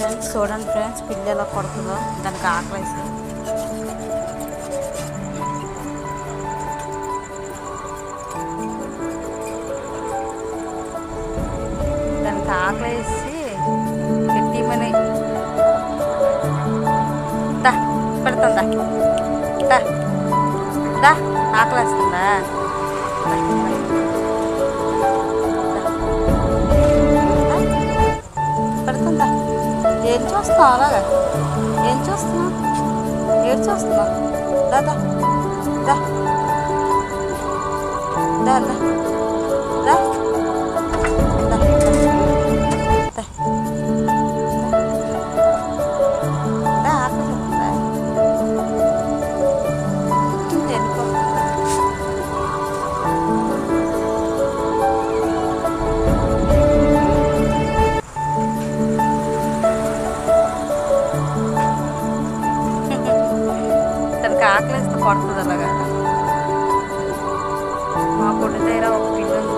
Friends చూడండి friends, పిల్లి ఎలా కొడుతుందో దానికి ఆకలేసి. దానికి ఆకలేసి పెట్టిమని దా పెడుతుందా, దా దా ఆకలేస్తుందా, పెడుతుందా. ఏం చూస్తున్నావు అలాగా, ఏం చూస్తున్నావు, ఏం చూస్తున్నావు, దా దా దా దా దా దా దా దా ఆకలిస్తుందా, ఎందుకో తనకి ఆకలిస్తే కొడుతుంది అలాగా. మా పొట్టి దగ్గర ఒక పిల్లి ఉంది,